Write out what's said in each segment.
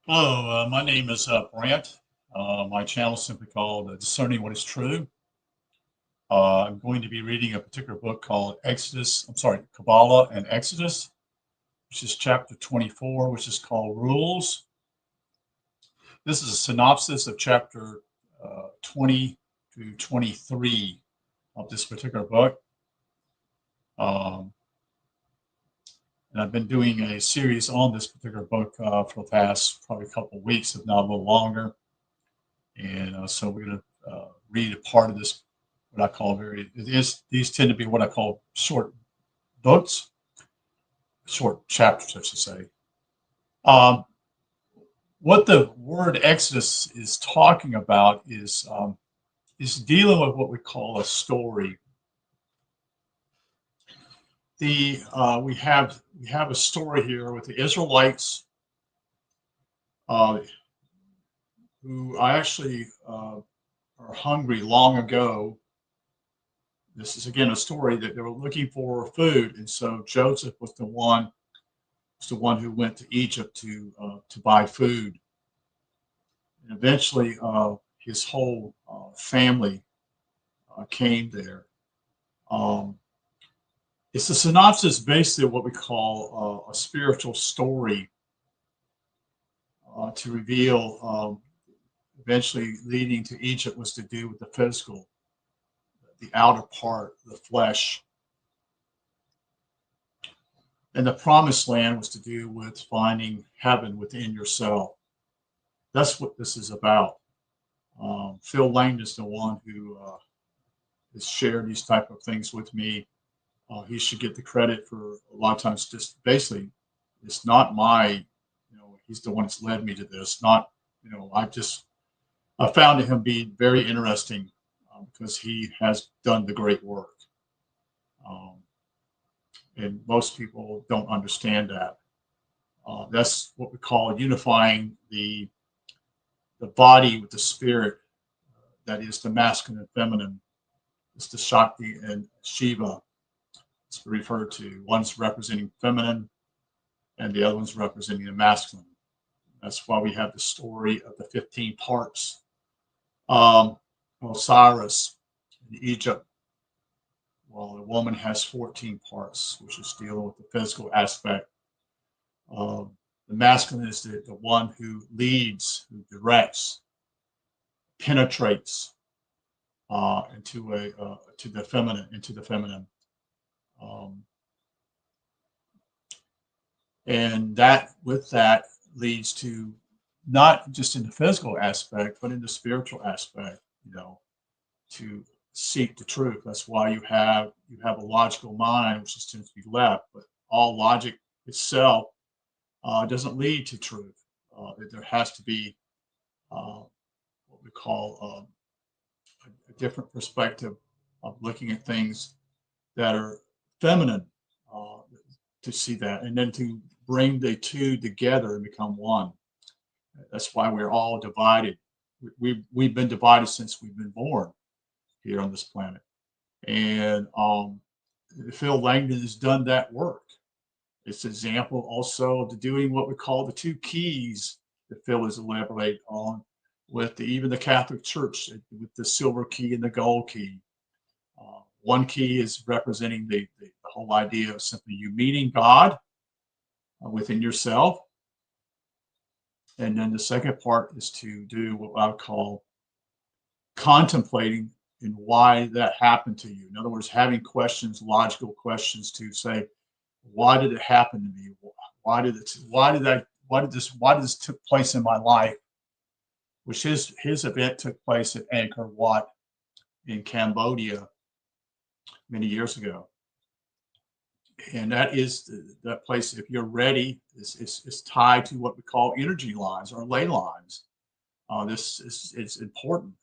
Hello, my name is Brant. My channel is simply called Discerning What is True. I'm going to be reading a particular book called Kabbalah and Exodus, which is chapter 24, which is called Rules. This is a synopsis of chapter 20 to 23 of this particular book. Um, and I've been doing a series on this particular book for the past probably a couple of weeks, if not a little longer. And so we're going to read a part of this, what I call these tend to be what I call short books, short chapters, I should say. Um, what the word Exodus is talking about is dealing with what we call a story. We have a story here with the Israelites uh, who actually are hungry long ago. This is again a story that they were looking for food, and so Joseph was the one who went to Egypt to buy food. And eventually, his whole family came there. Um, it's a synopsis, basically, of what we call a spiritual story to reveal. Eventually, leading to Egypt was to do with the physical, the outer part, the flesh. And the promised land was to do with finding heaven within yourself. That's what this is about. Phil Langdon is the one who has shared these type of things with me. He should get the credit for a lot of times. Just basically, it's not he's the one that's led me to this. Not, I found him be very interesting because he has done the great work. Um, and most people don't understand that. That's what we call unifying the body with the spirit. That is the masculine and feminine. It's the Shakti and Shiva. It's referred to. One's representing feminine, and the other one's representing the masculine. That's why we have the story of the 15 parts. Osiris in Egypt. Well, the woman has 14 parts, which is dealing with the physical aspect. The masculine is the one who leads, who directs, penetrates into the feminine. And that leads to not just in the physical aspect, but in the spiritual aspect, to seek the truth. That's why you have a logical mind, which tends to be left, but all logic itself doesn't lead to truth. There has to be what we call a different perspective of looking at things that are feminine to see that, and then to bring the two together and become one. That's why we're all divided. We've been divided since we've been born here on this planet. And Phil Langdon has done that work. It's an example also of doing what we call the two keys that Phil has elaborated on with even the Catholic Church, with the silver key and the gold key. One key is representing the whole idea of simply you meeting God within yourself. And then the second part is to do what I would call contemplating in why that happened to you. In other words, having questions, logical questions to say, why did it happen to me? Why did this took place in my life? Which his event took place at Angkor Wat in Cambodia many years ago. And that is that place, if you're ready, is tied to what we call energy lines or ley lines. It's important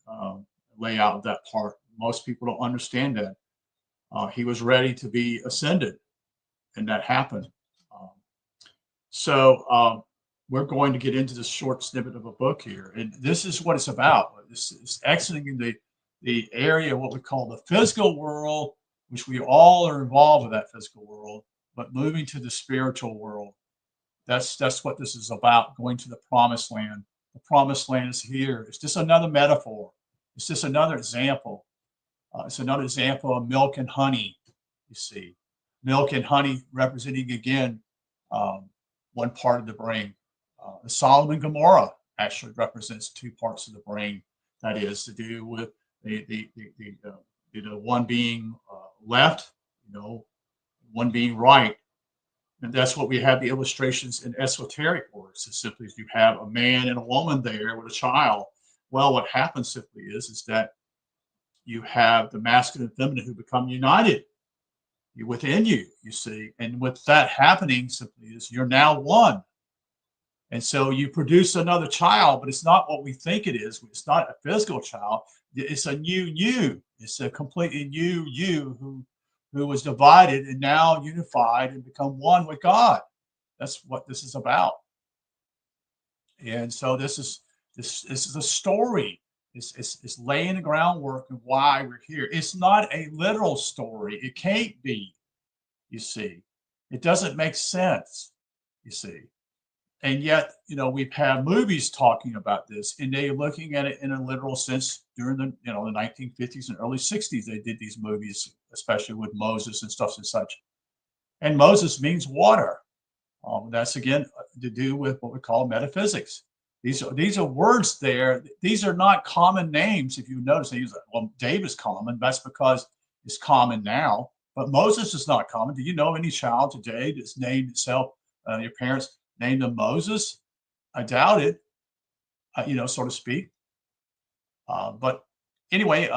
layout of that part. Most people don't understand that. He was ready to be ascended, and that happened. So we're going to get into this short snippet of a book here, and this is what it's about. This is exiting the area of what we call the physical world, which we all are involved with that physical world, but moving to the spiritual world That's what this is about, going to the promised land. The promised land is here. It's just another metaphor. It's just another example. It's another example of milk and honey, you see. Milk and honey representing, again, one part of the brain. The Sodom and Gomorrah actually represents two parts of the brain. That is to do with the one being left, one being right. And that's what we have the illustrations in esoteric words. It's simply you have a man and a woman there with a child. Well, what happens simply is that you have the masculine and feminine who become united within you, you see. And with that happening simply is you're now one. And so you produce another child, but it's not what we think it is. It's not a physical child. It's a new you. It's a completely new you who was divided and now unified and become one with God. That's what this is about. And so this is a story. It's laying the groundwork of why we're here. It's not a literal story. It can't be, you see. It doesn't make sense, you see. And yet, we've had movies talking about this, and they're looking at it in a literal sense during the 1950s and early 60s. They did these movies, especially with Moses and stuff and such. And Moses means water. That's, again, to do with what we call metaphysics. These are words there. These are not common names. If you notice, they use, well, Dave is common. That's because it's common now. But Moses is not common. Do you know any child today that's named itself, your parents named them Moses? I doubt it, so to speak. But anyway,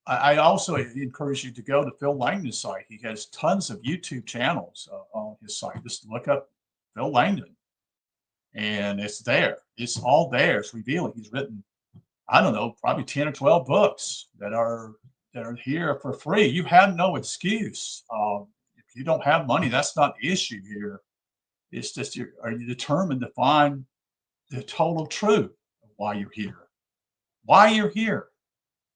I also encourage you to go to Phil Langdon's site. He has tons of YouTube channels on his site. Just look up Phil Langdon, and it's there. It's all there. It's revealing. He's written, I don't know, probably 10 or 12 books that are here for free. You have no excuse. If you don't have money, that's not the issue here. It's just, are you determined to find the total truth of why you're here? Why you're here?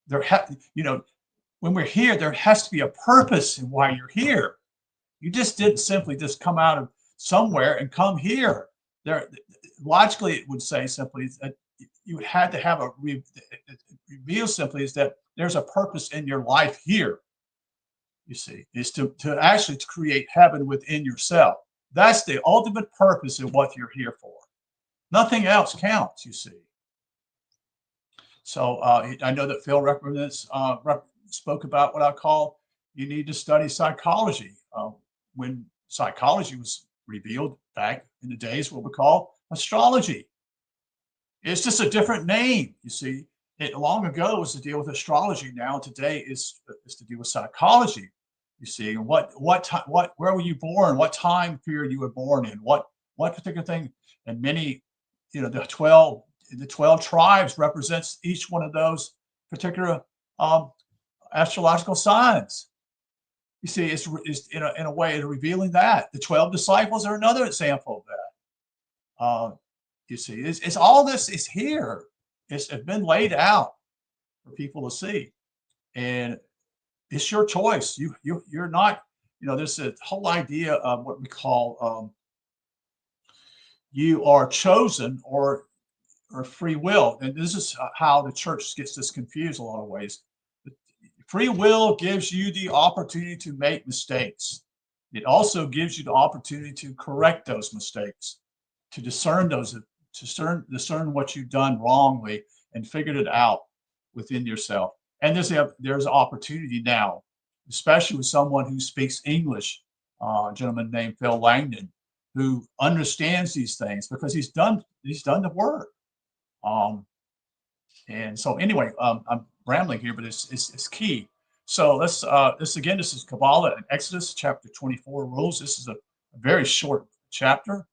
When we're here, there has to be a purpose in why you're here. You just didn't simply just come out of somewhere and come here. Logically, it would say simply that you had to have reveal simply is that there's a purpose in your life here. You see, is to actually create heaven within yourself. That's the ultimate purpose of what you're here for. Nothing else counts, you see. So I know that Phil spoke about what I call you need to study psychology. When psychology was revealed back in the days, what we call astrology. It's just a different name, you see. Long ago was to deal with astrology. Now today is to deal with psychology. You see, and where were you born? What time period you were born in? What particular thing? And many, the 12 tribes represents each one of those particular astrological signs. You see, it's in a way revealing that. The 12 disciples are another example of that. You see, it's all this is here. It's been laid out for people to see, and it's your choice. You're not, there's a whole idea of what we call you are chosen or free will, and this is how the church gets this confused a lot of ways. Free will gives you the opportunity to make mistakes. It also gives you the opportunity to correct those mistakes, to discern discern what you've done wrongly and figured it out within yourself. And there's opportunity now, especially with someone who speaks English, a gentleman named Phil Langdon, who understands these things because he's done the work. And so anyway, I'm rambling here, but it's key. So this is Kabbalah and Exodus chapter 24 rules. This is a very short chapter,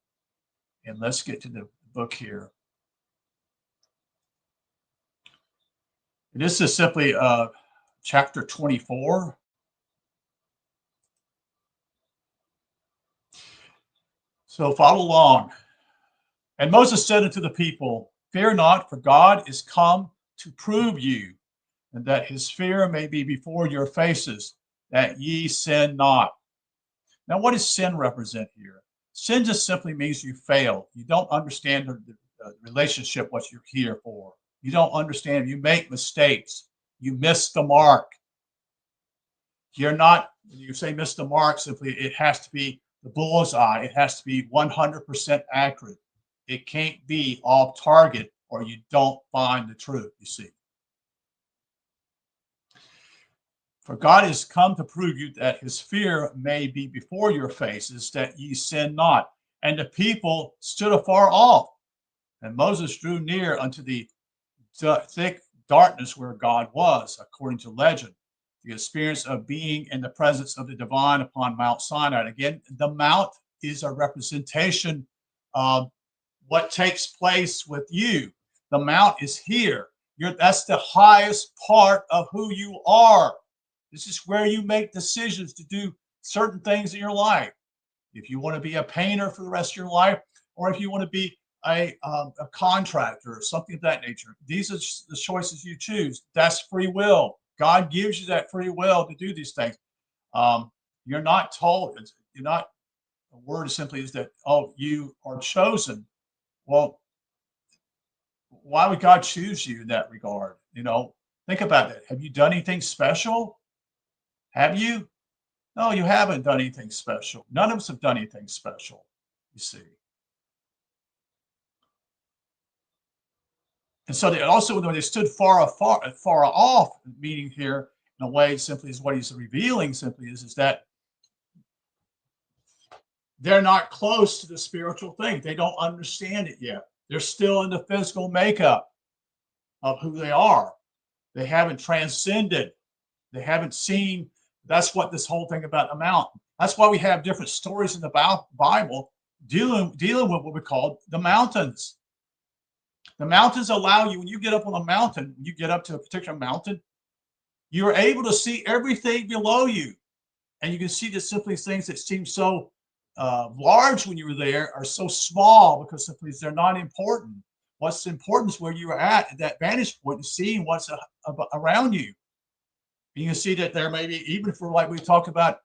and let's get to the book here. This is simply chapter 24. So follow along. And Moses said unto the people, fear not, for God is come to prove you, and that his fear may be before your faces, that ye sin not. Now, what does sin represent here? Sin just simply means you fail. You don't understand the relationship, what you're here for. You don't understand. You make mistakes. You miss the mark. You're not, when you say miss the mark, simply it has to be the bullseye. It has to be 100% accurate. It can't be off target or you don't find the truth, you see. For God is come to prove you that his fear may be before your faces, that ye sin not. And the people stood afar off. And Moses drew near unto the thick darkness where God was, according to legend. The experience of being in the presence of the divine upon Mount Sinai. Again, the mount is a representation of what takes place with you. The mount is here. That's the highest part of who you are. This is where you make decisions to do certain things in your life. If you want to be a painter for the rest of your life, or if you want to be a contractor or something of that nature, these are the choices you choose. That's free will. God gives you that free will to do these things. You're not told. You're not. The word simply is that, oh, you are chosen. Well, why would God choose you in that regard? Think about that. Have you done anything special? Have you? No, you haven't done anything special. None of us have done anything special, you see. And so they also, when they stood far off, meaning here in a way simply is what he's revealing simply is that they're not close to the spiritual thing. They don't understand it yet. They're still in the physical makeup of who they are. They haven't transcended. They haven't seen. That's what this whole thing about the mountain. That's why we have different stories in the Bible dealing with what we call the mountains. The mountains allow you, when you get up on a mountain, you get up to a particular mountain, you're able to see everything below you. And you can see that simply things that seem so large when you were there are so small because simply they're not important. What's important is where you are at that vantage point and seeing what's around you. You can see that there may be, even for like we talked about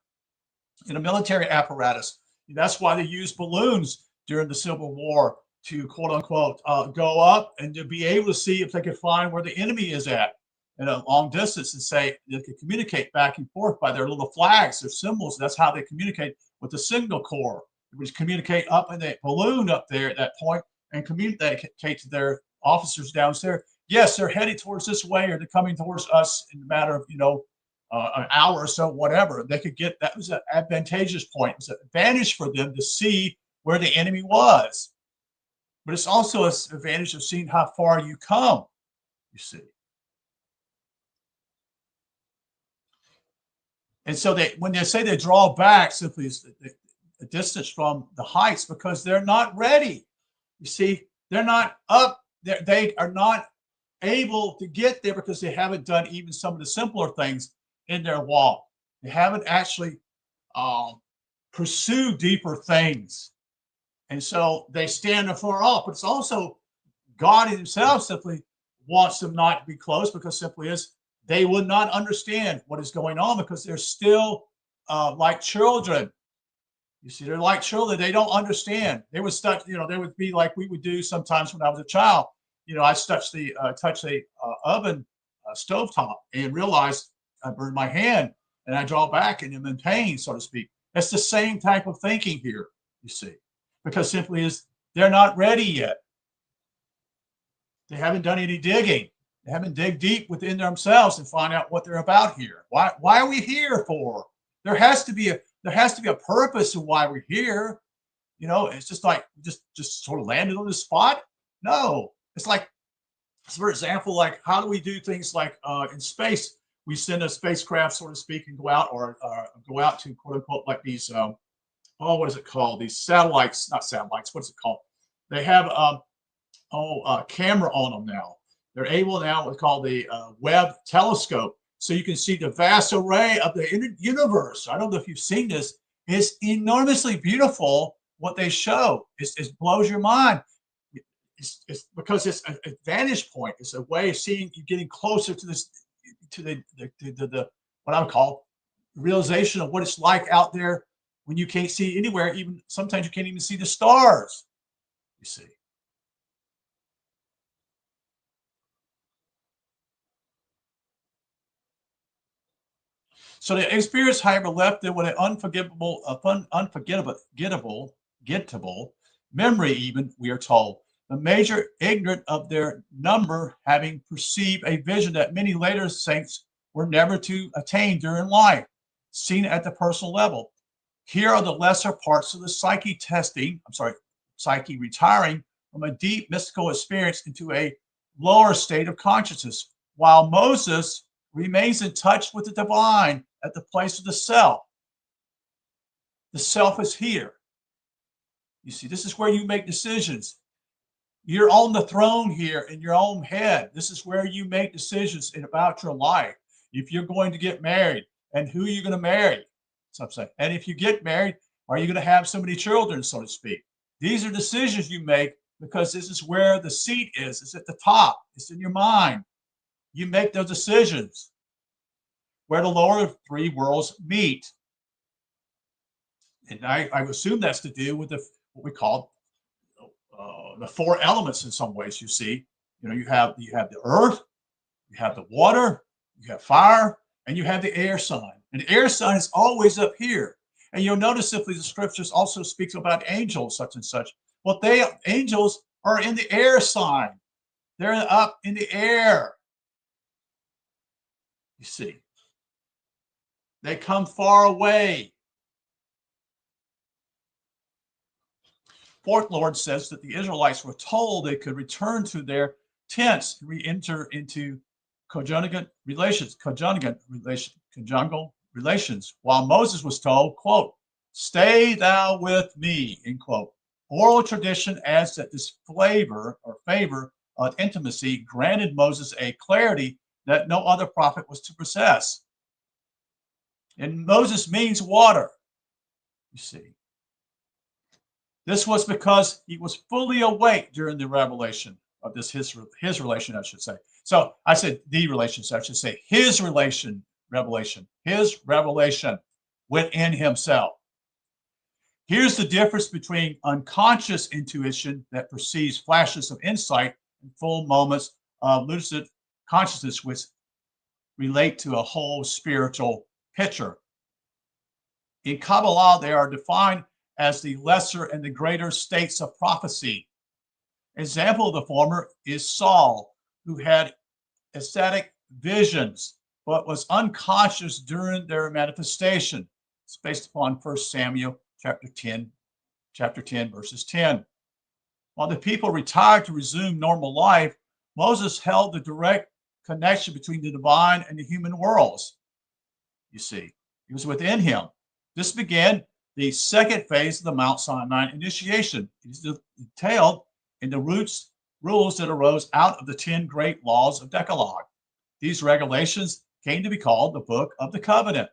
in a military apparatus, that's why they use balloons during the Civil War to quote unquote go up and to be able to see if they could find where the enemy is at a long distance and say they could communicate back and forth by their little flags, their symbols. That's how they communicate with the signal corps, which communicate up in the balloon up there at that point and communicate to their officers downstairs. Yes, they're headed towards this way or they're coming towards us in a matter of, an hour or so, whatever. They could get, that was an advantageous point. It was an advantage for them to see where the enemy was. But it's also an advantage of seeing how far you come, you see. And so when they say they draw back, simply is the distance from the heights because they're not ready. You see, they're not up. They are not able to get there because they haven't done even some of the simpler things in their walk. They haven't actually pursued deeper things. And so they stand afar off. But it's also God himself simply wants them not to be close because simply is they would not understand what is going on because they're still like children. You see, they're like children. They don't understand. They would start, they would be like we would do sometimes when I was a child. I touch the oven stovetop and realized I burned my hand and I draw back and I'm in pain, so to speak. That's the same type of thinking here, you see, because simply is they're not ready yet. They haven't done any digging. They haven't dig deep within themselves and find out what they're about here. Why are we here for? There has to be a purpose of why we're here. It's just like just sort of landed on the spot. No, it's like, for example, like how do we do things like in space? We send a spacecraft, so to speak, and go out or go out to quote unquote like these what is it called? These satellites, not satellites. What's it called? They have a camera on them now. They're able now what's called the Webb telescope, so you can see the vast array of the universe. I don't know if you've seen this. It's enormously beautiful what they show. It blows your mind. It's because it's a vantage point. It's a way of seeing you getting closer to this, to the what I would call realization of what it's like out there when you can't see anywhere, even sometimes you can't even see the stars, you see. So the experience, however, left them with an gettable memory, even, we are told. The major ignorant of their number, having perceived a vision that many later saints were never to attain during life, seen at the personal level. Here are the lesser parts of the psyche retiring from a deep mystical experience into a lower state of consciousness, while Moses remains in touch with the divine at the place of the self. The self is here. You see, this is where you make decisions. You're on the throne here in your own head. This is where you make decisions about your life. If you're going to get married and who you're going to marry, some say. And if you get married, are you going to have so many children, so to speak? These are decisions you make because this is where the seat is. It's at the top. It's in your mind. You make those decisions where the lower three worlds meet. And I assume that's to do with what we call the four elements in some ways. You see, you have the earth, you have the water, you have fire, and you have the air sign. And the air sign is always up here. And you'll notice simply the scriptures also speaks about angels, such and such. Well, angels are in the air sign. They're up in the air. You see, they come far away. Fourth Lord says that the Israelites were told they could return to their tents, re-enter into conjugal relations, while Moses was told, quote, "Stay thou with me," end quote. Oral tradition adds that this favor of intimacy granted Moses a clarity that no other prophet was to possess. And Moses means water, you see. This was because he was fully awake during the revelation of this, his relation, I should say. So I said the relation, so I should say his revelation within himself. Here's the difference between unconscious intuition that perceives flashes of insight and full moments of lucid consciousness, which relate to a whole spiritual picture. In Kabbalah, they are defined as the lesser and the greater states of prophecy. Example of the former is Saul, who had ecstatic visions, but was unconscious during their manifestation. It's based upon 1 Samuel chapter 10, verses 10. While the people retired to resume normal life, Moses held the direct connection between the divine and the human worlds. You see, it was within him. This began the second phase of the Mount Sinai initiation. It is detailed in the rules that arose out of the 10 great laws of Decalogue. These regulations came to be called the Book of the Covenant.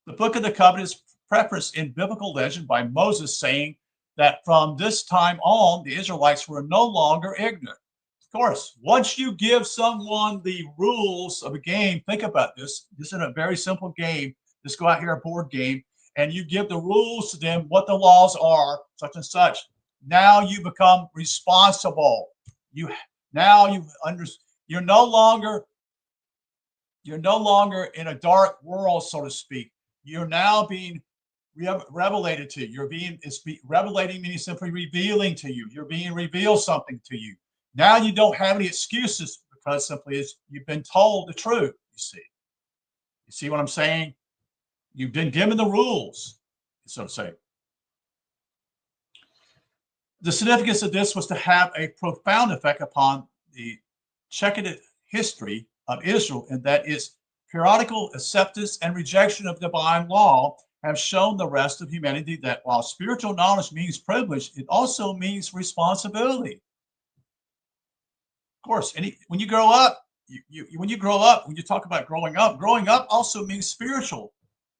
The Book of the Covenant is prefaced in biblical legend by Moses, saying that from this time on, the Israelites were no longer ignorant. Of course, once you give someone the rules of a game, think about this. This is a very simple game. Just go out here, a board game, and you give the rules to them, what the laws are, such and such. Now you become responsible. You're no longer in a dark world, so to speak. You're now being revelated to you. Revelating meaning simply revealing to you. You're being revealed something to you. Now you don't have any excuses because simply you've been told the truth. You see what I'm saying? You've been given the rules, so to say. The significance of this was to have a profound effect upon the checkered history of Israel, and that its periodical acceptance and rejection of divine law have shown the rest of humanity that while spiritual knowledge means privilege, it also means responsibility. Of course, when you grow up, when you talk about growing up also means spiritual.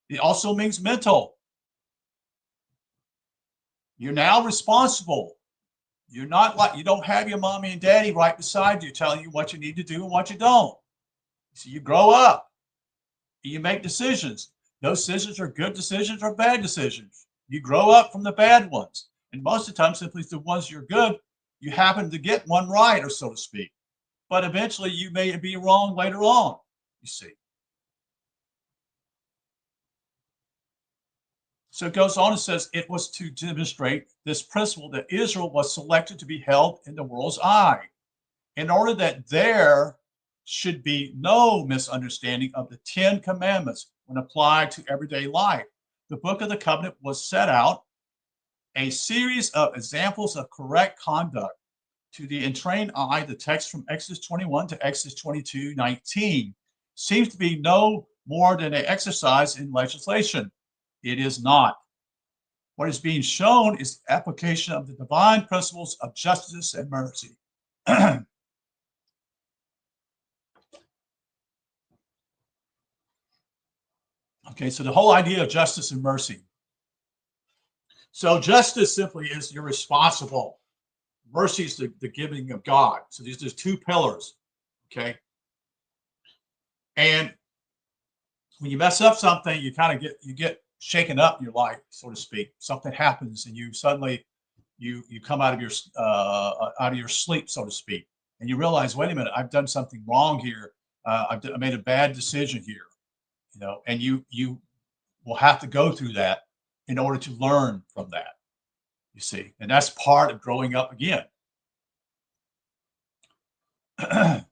It also means mental. You're now responsible. You're not like, you don't have your mommy and daddy right beside you telling you what you need to do and what you don't. So you grow up. You make decisions. Those decisions are good decisions or bad decisions. You grow up from the bad ones. And most of the time, simply the ones you're good, you happen to get one right, or so to speak. But eventually you may be wrong later on, you see. So it goes on and says it was to demonstrate this principle that Israel was selected to be held in the world's eye, in order that there should be no misunderstanding of the Ten Commandments when applied to everyday life. The Book of the Covenant was set out a series of examples of correct conduct. To the entrained eye, the text from Exodus 21 to Exodus 22:19 seems to be no more than an exercise in legislation. It is not. What is being shown is the application of the divine principles of justice and mercy. Okay, so the whole idea of justice and mercy. So justice simply is you're responsible. Mercy is the giving of God. So there's two pillars, okay? And when you mess up something, you kind of get shaken up in your life, so to speak. Something happens, and you suddenly you come out of your sleep, so to speak, and you realize, wait a minute, I've done something wrong here. I made a bad decision here, and you will have to go through that in order to learn from that. You see, and that's part of growing up again. Let's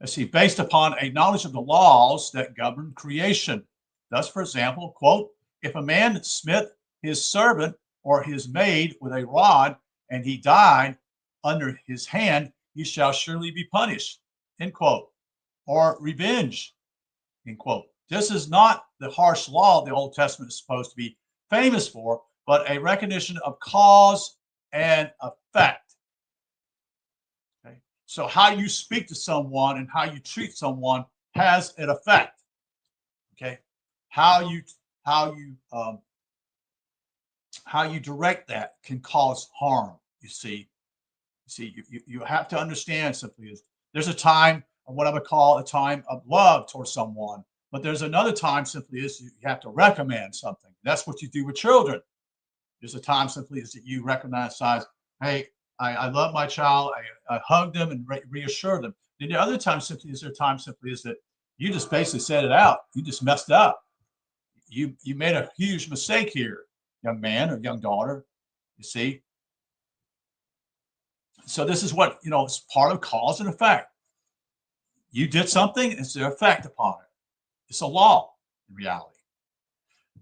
see, based upon a knowledge of the laws that govern creation. Thus, for example, quote, if a man smite his servant or his maid with a rod, and he died under his hand, he shall surely be punished, end quote. Or revenge, end quote. This is not the harsh law the Old Testament is supposed to be famous for, but a recognition of cause and effect. Okay? So how you speak to someone and how you treat someone has an effect. Okay, how you direct that can cause harm. You see, you have to understand simply is there's a time of what I would call a time of love towards someone, but there's another time simply is you have to recommend something. That's what you do with children. There's a time simply is that you recognize, hey, I love my child. I hug them and reassure them. Then the other time simply is that you just basically said it out. You just messed up. You made a huge mistake here, young man or young daughter. You see. So this is what it's part of cause and effect. You did something, it's the effect upon it. It's a law in reality.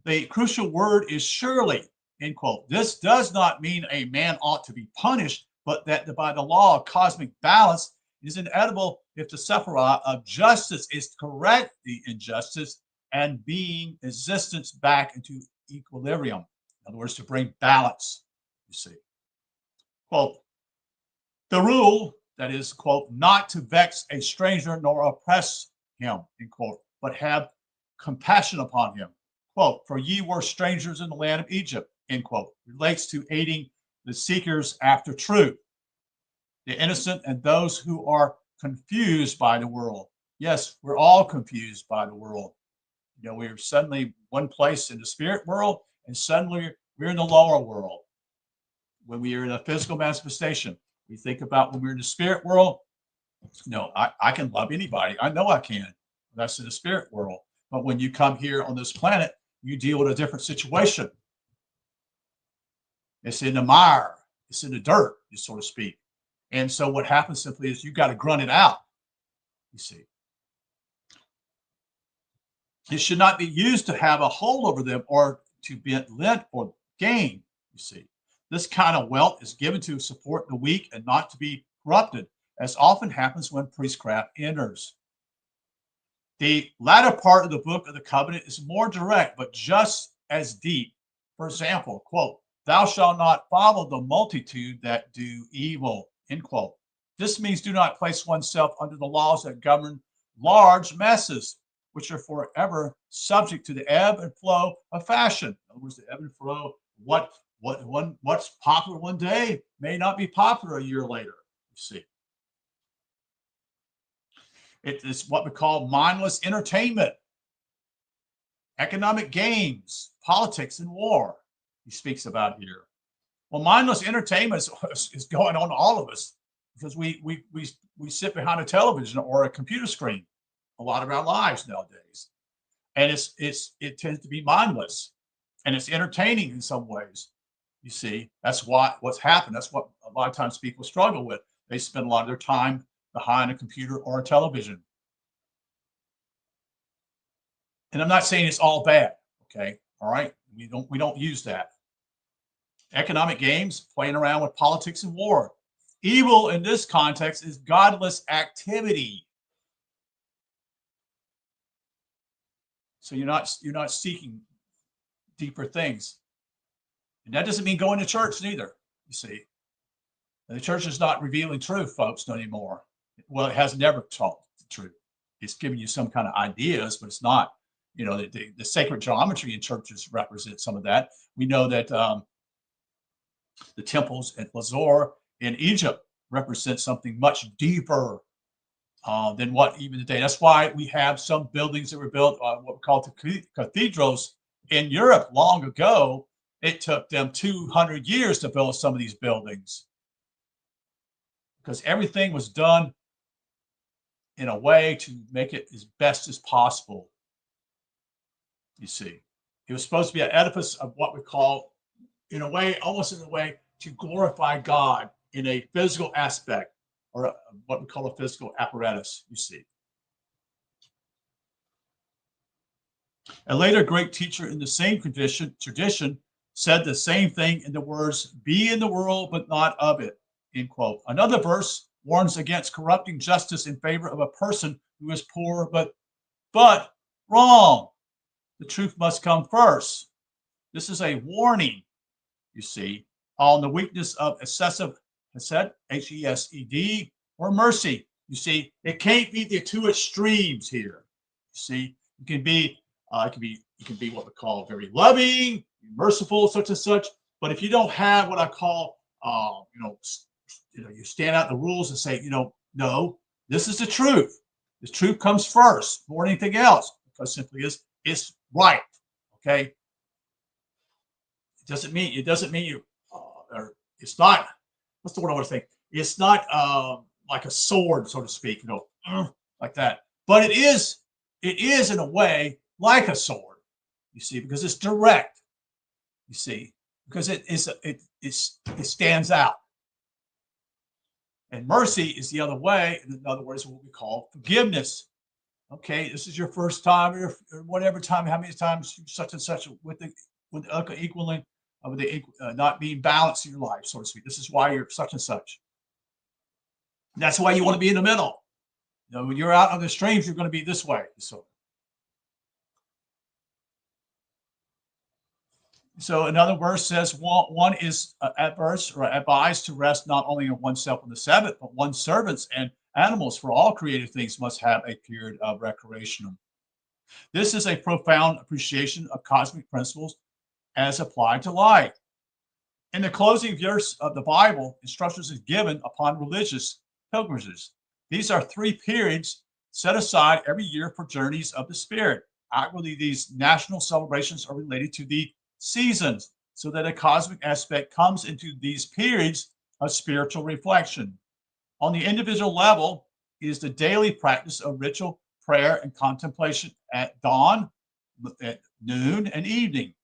The crucial word is surely, end quote. This does not mean a man ought to be punished, but that by the law of cosmic balance is inevitable if the sephirah of justice is to correct the injustice and being existence back into equilibrium. In other words, to bring balance, you see. Quote, the rule that is, quote, not to vex a stranger nor oppress him, end quote, but have compassion upon him. Quote, for ye were strangers in the land of Egypt, end quote, relates to aiding the seekers after truth, the innocent and those who are confused by the world. Yes, we're all confused by the world. We're suddenly one place in the spirit world, and suddenly we're in the lower world. When we are in a physical manifestation, we think about when we're in the spirit world. I can love anybody. I know I can. That's in the spirit world. But when you come here on this planet, you deal with a different situation. It's in the mire. It's in the dirt, so to speak. And so what happens simply is you got to grunt it out, you see. It should not be used to have a hold over them or to be lent or gain, you see. This kind of wealth is given to support the weak and not to be corrupted, as often happens when priestcraft enters. The latter part of the Book of the Covenant is more direct, but just as deep. For example, quote, thou shalt not follow the multitude that do evil, end quote. This means do not place oneself under the laws that govern large masses, which are forever subject to the ebb and flow of fashion. In other words, the ebb and flow, what's popular one day may not be popular a year later, you see. It is what we call mindless entertainment. Economic games, politics, and war, he speaks about here. Well, mindless entertainment is going on to all of us because we sit behind a television or a computer screen a lot of our lives nowadays, and it tends to be mindless, and it's entertaining in some ways. You see, that's what's happened. That's what a lot of times people struggle with. They spend a lot of their time behind a computer or a television. And I'm not saying it's all bad, okay? All right? We don't use that. Economic games, playing around with politics and war. Evil in this context is godless activity. So you're not seeking deeper things. And that doesn't mean going to church neither, you see. And the church is not revealing truth, folks, anymore. Well, it has never taught the truth. It's giving you some kind of ideas, but it's not. You know, the sacred geometry in churches represent some of that. We know that the temples at Lazor in Egypt represent something much deeper than what even today. That's why we have some buildings that were built, what we call the cathedrals in Europe long ago. It took them 200 years to build some of these buildings because everything was done in a way to make it as best as possible. You see, it was supposed to be an edifice of what we call, in a way, almost in a way, to glorify God in a physical aspect, or what we call a physical apparatus, you see. A later great teacher in the same tradition said the same thing in the words, "Be in the world, but not of it," end quote. Another verse warns against corrupting justice in favor of a person who is poor, but wrong. The truth must come first. This is a warning, you see, on the weakness of excessive hesed, H-E-S-E-D, or mercy. You see, it can't be the two extremes here. You see, you can be what we call very loving, merciful, such and such. But if you don't have what I call, you stand out the rules and say, no, this is the truth. The truth comes first, more than anything else, because simply it's right. Okay. It doesn't mean you, or it's not. What's the word I want to say? It's not like a sword, so to speak, like that. But it is in a way like a sword, you see, because it's direct. You see, because it stands out. And mercy is the other way. In other words, what we call forgiveness. Okay, this is your first time, or whatever time, how many times such and such with the equaling with the not being balanced in your life, so to speak. This is why you're such and such. That's why you want to be in the middle. When you're out on the streams, you're going to be this way. So another verse says one is adverse or advised to rest not only on oneself on the Sabbath, but one's servants and animals, for all created things must have a period of recreation. This is a profound appreciation of cosmic principles as applied to life. In the closing verse of the Bible, instructions is given upon religious pilgrimages. These are 3 periods set aside every year for journeys of the spirit. Outwardly, these national celebrations are related to the seasons, so that a cosmic aspect comes into these periods of spiritual reflection. On the individual level, it is the daily practice of ritual prayer and contemplation at dawn, at noon, and evening.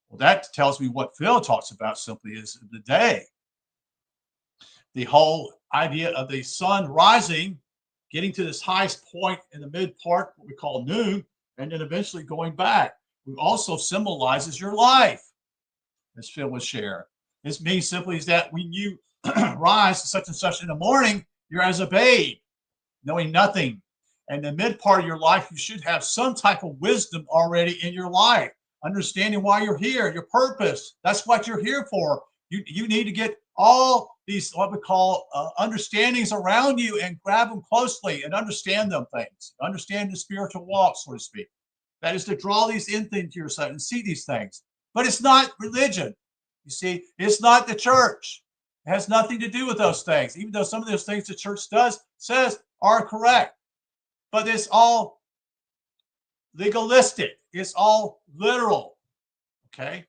Well, that tells me what Phil talks about simply is the day. The whole idea of the sun rising, getting to this highest point in the mid part, what we call noon, and then eventually going back. It also symbolizes your life, as Phil would share. This means simply is that when you rise to such and such in the morning, you're as a babe, knowing nothing. And the mid part of your life, you should have some type of wisdom already in your life, understanding why you're here, your purpose. That's what you're here for. You need to get all these, what we call understandings around you and grab them closely and understand them things, understand the spiritual walk, so to speak. That is to draw these into yourself and see these things. But it's not religion. You see, it's not the church. It has nothing to do with those things, even though some of those things the church says are correct. But it's all legalistic. It's all literal. Okay.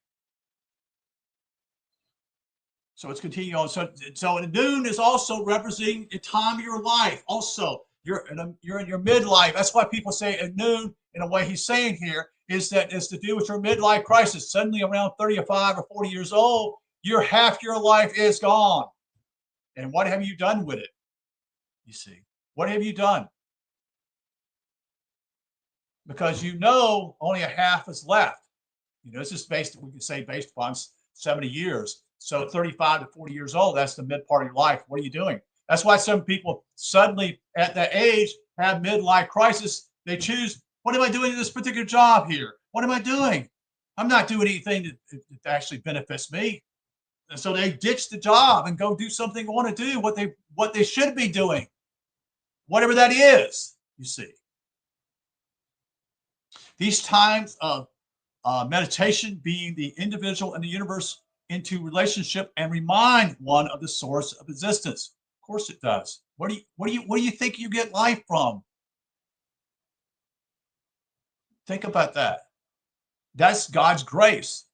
So it's continuing on. So noon is also representing the time of your life. Also, you're in your midlife. That's why people say at noon, in a way he's saying here, is that it's to do with your midlife crisis. Suddenly around 35 or 40 years old, half your life is gone. And what have you done with it? You see, what have you done? Because only a half is left. This is we can say based upon 70 years. So 35 to 40 years old, that's the mid part of your life. What are you doing? That's why some people suddenly at that age have midlife crisis. They choose, what am I doing in this particular job here? What am I doing? I'm not doing anything that actually benefits me. And so they ditch the job and go do something they want to do, what they should be doing, whatever that is, you see. These times of meditation being the individual and the universe into relationship and remind one of the source of existence. Of course it does. What do you think you get life from? Think about that. That's God's grace.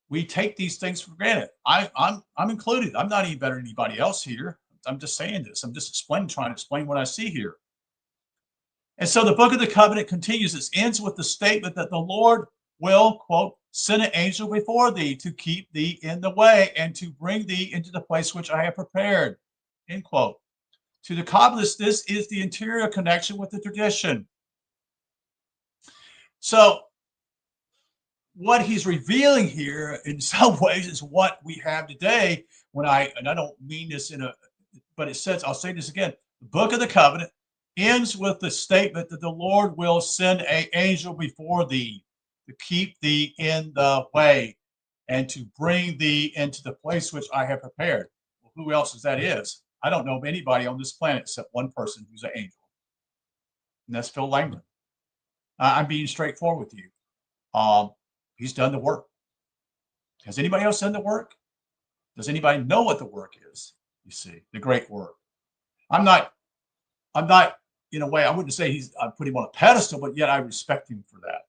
We take these things for granted. I'm included. I'm not any better than anybody else here. I'm just saying this. I'm just trying to explain what I see here. And so the book of the covenant continues. It ends with the statement that the Lord will, quote, send an angel before thee to keep thee in the way and to bring thee into the place which I have prepared, end quote. To the Kabbalists, this is the interior connection with the tradition. So what he's revealing here in some ways is what we have today and I don't mean this but it says, I'll say this again, the book of the covenant ends with the statement that the Lord will send an angel before thee to keep thee in the way and to bring thee into the place which I have prepared. Well, who else that is? I don't know of anybody on this planet except one person who's an angel. And that's Phil Langman. I'm being straightforward with you. He's done the work. Has anybody else done the work? Does anybody know what the work is? You see, the great work. I'm not, in a way, I wouldn't say I put him on a pedestal, but yet I respect him for that.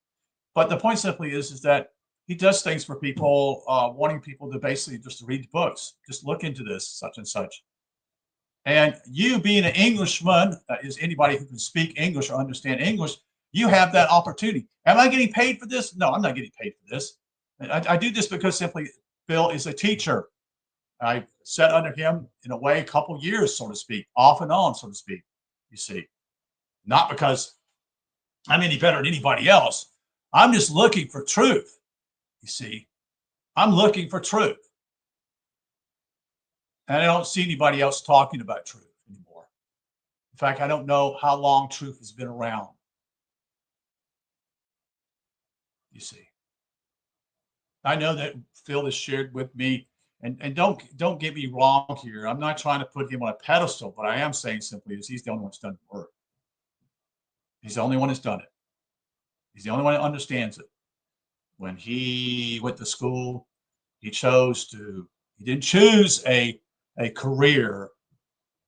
But the point simply is that he does things for people, wanting people to basically just read the books, just look into this, such and such. And you being an Englishman, is anybody who can speak English or understand English, you have that opportunity. Am I getting paid for this? No, I'm not getting paid for this. I do this because simply Phil is a teacher. I sat under him in a way a couple years, so to speak, off and on, so to speak, you see. Not because I'm any better than anybody else. I'm just looking for truth, you see. I'm looking for truth. And I don't see anybody else talking about truth anymore. In fact, I don't know how long truth has been around. You see. I know that Phil has shared with me, and don't get me wrong here. I'm not trying to put him on a pedestal, but I am saying simply is he's the only one that's done the work. He's the only one that's done it. He's the only one that understands it. When he went to school, he didn't choose a career.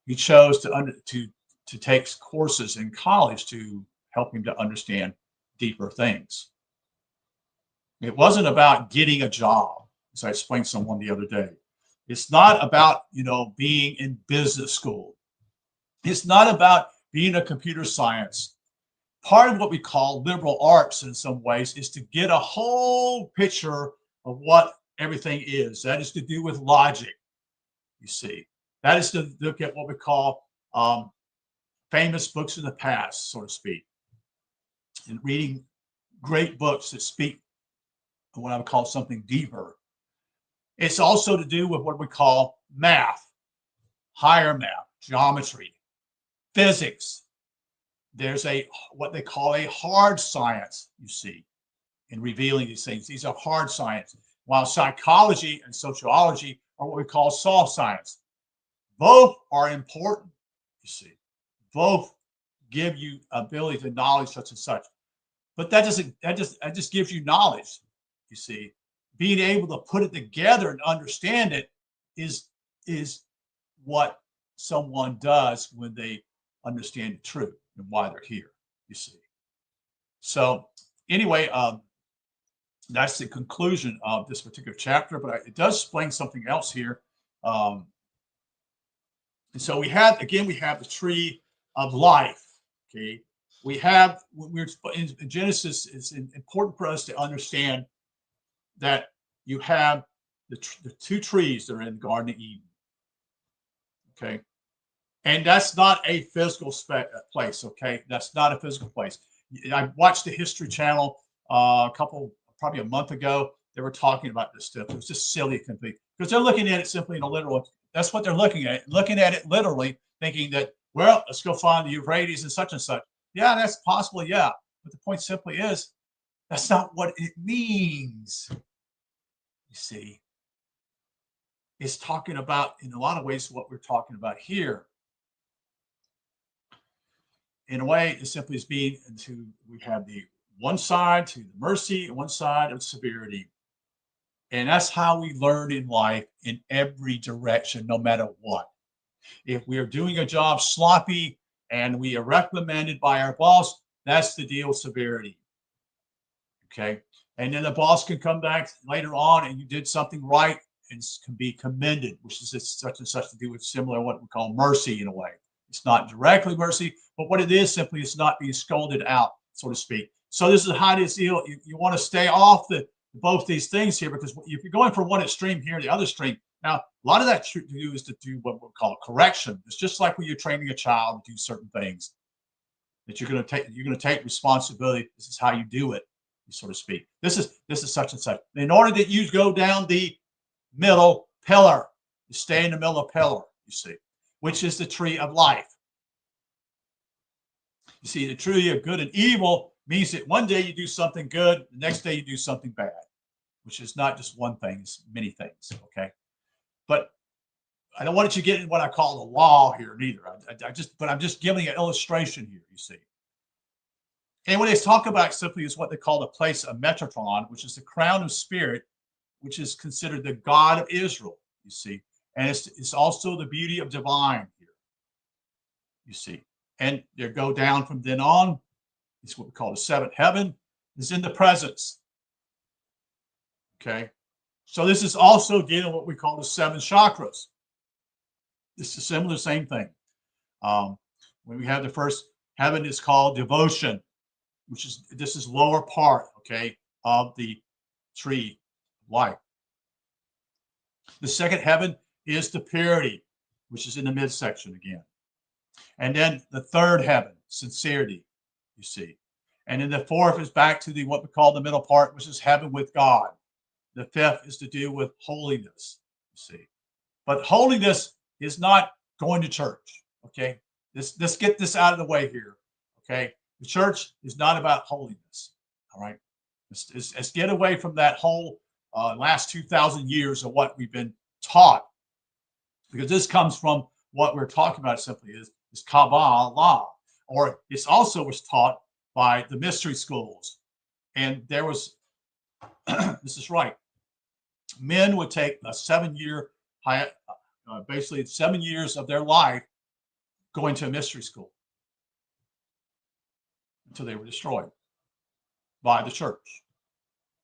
He chose to take courses in college to help him to understand deeper things. It wasn't about getting a job, as I explained to someone the other day. It's not about, being in business school. It's not about being a computer science. Part of what we call liberal arts in some ways is to get a whole picture of what everything is. That is to do with logic, you see. That is to look at what we call famous books of the past, so to speak, and reading great books that speak of what I would call something deeper. It's also to do with what we call math, higher math, geometry, physics. There's what they call a hard science, you see, in revealing these things. These are hard science, while psychology and sociology are what we call soft science. Both are important, you see. Both give you ability to knowledge such and such. But that just gives you knowledge, you see. Being able to put it together and understand it is what someone does when they understand the truth and why they're here, you see. So anyway, that's the conclusion of this particular chapter, but it does explain something else here. And so we have the tree of life. Okay, when we're in Genesis. It's important for us to understand that you have the two trees that are in the Garden of Eden. Okay, and that's not a physical place. Okay, that's not a physical place. I watched the History Channel probably a month ago. They were talking about this stuff. It was just silly, complete, because they're looking at it simply in a literal. That's what they're looking at it literally, thinking that, well, let's go find the Euphrates and such. Yeah, that's possible. Yeah, but the point simply is that's not what it means. You see, it's talking about, in a lot of ways, what we're talking about here. In a way, it simply is being we have the one side to the mercy and one side of severity. And that's how we learn in life in every direction, no matter what. If we are doing a job sloppy and we are reprimanded by our boss, that's the deal with severity. Okay. And then the boss can come back later on and you did something right and can be commended, which is such and such to do with similar what we call mercy in a way. It's not directly mercy, but what it is simply is not being scolded out, so to speak. So this is how this deal. You want to stay off both these things here, because if you're going from one extreme here to the other extreme, now a lot of that to do is to do what we'll call correction. It's just like when you're training a child to do certain things that you're going to take responsibility. This is how you do it, so to speak. This is such and such. In order that you go down the middle pillar, you stay in the middle pillar, you see, which is the tree of life. You see, the tree of good and evil means that one day you do something good, the next day you do something bad, which is not just one thing, it's many things, okay? But I don't want you to get in what I call the law here neither. But I'm just giving an illustration here, you see. And when they talk about simply is what they call the place of Metatron, which is the crown of spirit, which is considered the God of Israel, you see. And it's also the beauty of divine here, you see. And they go down from then on. It's what we call the seventh heaven, is in the presence. Okay. So this is also dealing with what we call the seven chakras. This is similar, same thing. When we have the first heaven, is called devotion, this is lower part, okay, of the tree of life. The second heaven is the purity, which is in the midsection again. And then the third heaven, sincerity, you see. And then the fourth is back to what we call the middle part, which is heaven with God. The fifth is to do with holiness, you see. But holiness is not going to church, okay? Let's get this out of the way here, okay? The church is not about holiness, all right? Let's get away from that whole last 2,000 years of what we've been taught, because this comes from what we're talking about simply is Kabbalah, or it's also was taught by the mystery schools. And there was, this is right, men would take a 7-year, basically 7 years of their life going to a mystery school until they were destroyed by the church.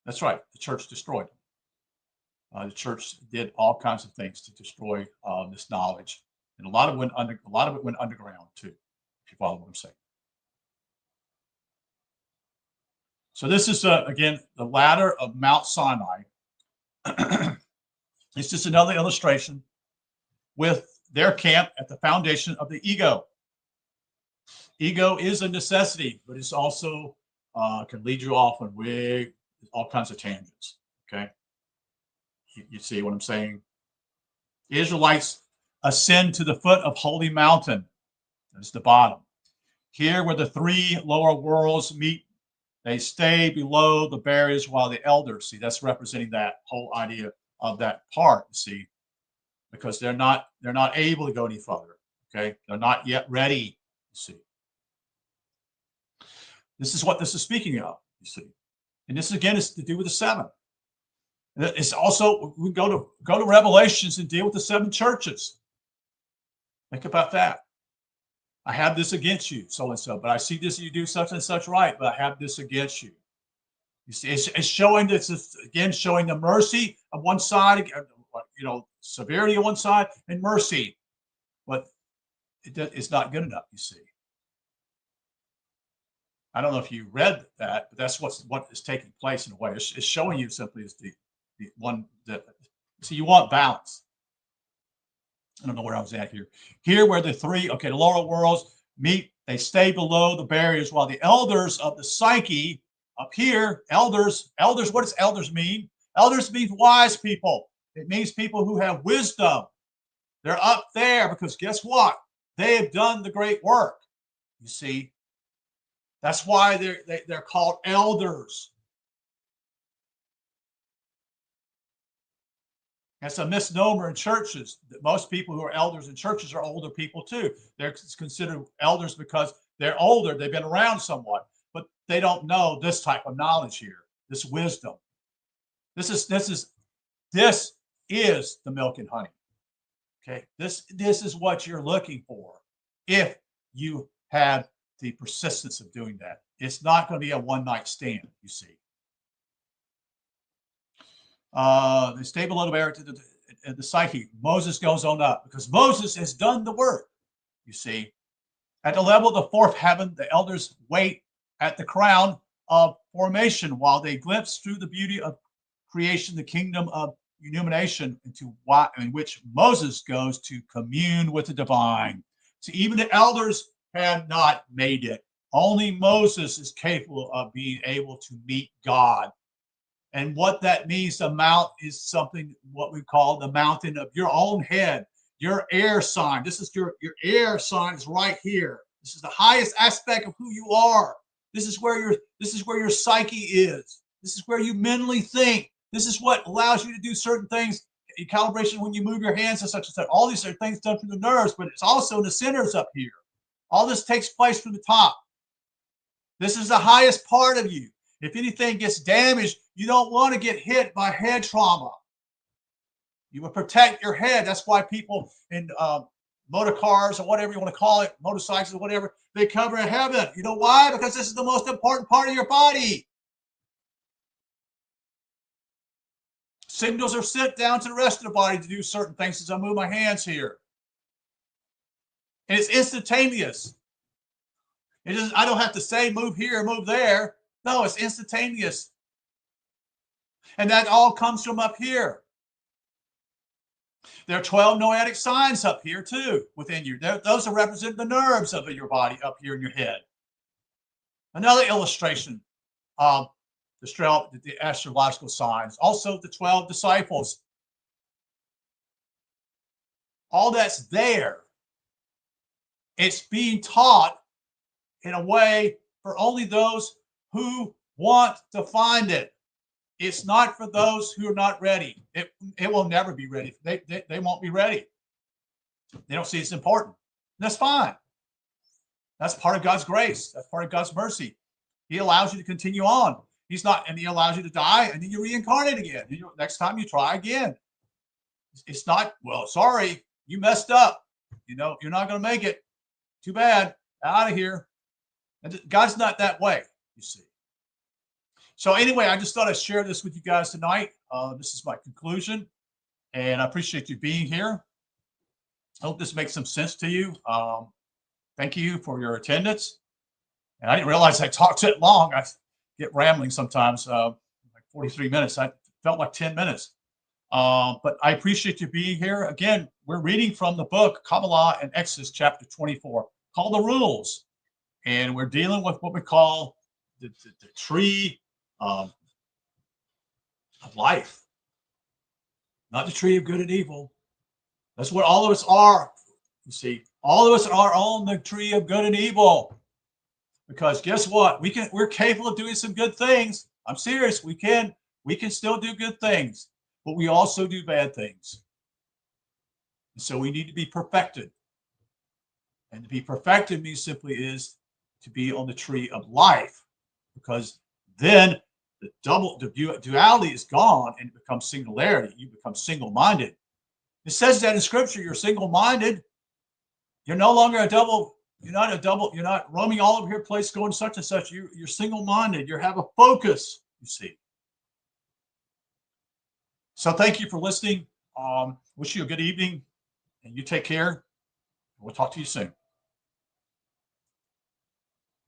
That's right, the church destroyed them. The church did all kinds of things to destroy this knowledge, and a lot of it went underground too, if you follow what I'm saying. So this is again the ladder of Mount Sinai. It's just another illustration with their camp at the foundation of the ego. Ego is a necessity, but it's also can lead you off on all kinds of tangents. Okay, you see what I'm saying? The Israelites ascend to the foot of Holy Mountain. That's the bottom. Here, where the three lower worlds meet, they stay below the barriers while the elders, see, that's representing that whole idea of that part, see, because they're not able to go any further. Okay, they're not yet ready. You see, this is what this is speaking of. You see, and this again is to do with the seven. And it's also we go to Revelations and deal with the seven churches. Think about that. I have this against you, so and so, but I see this you do such and such right, but I have this against you. You see, it's showing this again, showing the mercy of one side, severity on one side and mercy, but it's not good enough. You see, I don't know if you read that, but that's what is taking place in a way. It's showing you simply as the one that. So you want balance. I don't know where I was at here. Here, where the lower worlds meet, they stay below the barriers, while the elders of the psyche up here, elders, what does elders mean? Elders means wise people. It means people who have wisdom. They're up there because guess what? They have done the great work. You see, that's why they're called elders. That's a misnomer in churches. Most people who are elders in churches are older people too. They're considered elders because they're older. They've been around somewhat, but they don't know this type of knowledge here, this wisdom. This is the milk and honey. Okay, this is what you're looking for if you have the persistence of doing that. It's not going to be a one-night stand, you see. They stay below the barrier to the psyche. Moses goes on up because Moses has done the work, you see. At the level of the fourth heaven, the elders wait at the crown of formation while they glimpse through the beauty of creation, the kingdom of illumination, in which Moses goes to commune with the divine. So even the elders have not made it. Only Moses is capable of being able to meet God. And what that means, the mount is something, what we call the mountain of your own head, your air sign. This is your air sign is right here. This is the highest aspect of who you are. This is where your psyche is. This is where you mentally think. This is what allows you to do certain things in calibration when you move your hands and such and such. All these are things done through the nerves, but it's also in the centers up here. All this takes place from the top. This is the highest part of you. If anything gets damaged, you don't want to get hit by head trauma. You will protect your head. That's why people in motor cars or whatever you want to call it, motorcycles or whatever, they cover a helmet. You know why? Because this is the most important part of your body. Signals are sent down to the rest of the body to do certain things as I move my hands here. And it's instantaneous. I don't have to say move here, move there. No, it's instantaneous. And that all comes from up here. There are 12 noetic signs up here too within you. Those are represent the nerves of your body up here in your head. Another illustration of the astrological signs. Also the 12 disciples. All that's there. It's being taught in a way for only those who want to find it. It's not for those who are not ready. It will never be ready. They won't be ready. They don't see it's important. That's fine. That's part of God's grace. That's part of God's mercy. He allows you to continue on. He allows you to die, and then you reincarnate again. Next time you try again. It's not, well, sorry, you messed up. You're not going to make it. Too bad. Out of here. And God's not that way, you see. So anyway, I just thought I'd share this with you guys tonight. This is my conclusion, and I appreciate you being here. I hope this makes some sense to you. Thank you for your attendance. And I didn't realize I talked that long. I get rambling sometimes, like 43 minutes. I felt like 10 minutes. But I appreciate you being here. Again, we're reading from the book Kabbalah and Exodus chapter 24, called The Rules. And we're dealing with what we call the tree of life. Not the tree of good and evil. That's what all of us are. You see, all of us are on the tree of good and evil. Because guess what? We're capable of doing some good things. I'm serious. We can still do good things, but we also do bad things. And so we need to be perfected. And to be perfected means simply is to be on the tree of life, because then the duality is gone and it becomes singularity. You become single-minded. It says that in Scripture. You're single-minded. You're no longer a double You're not a double. You're not roaming all over here place, going such and such. You're single-minded. You have a focus. You see. So thank you for listening. Wish you a good evening, and you take care. We'll talk to you soon.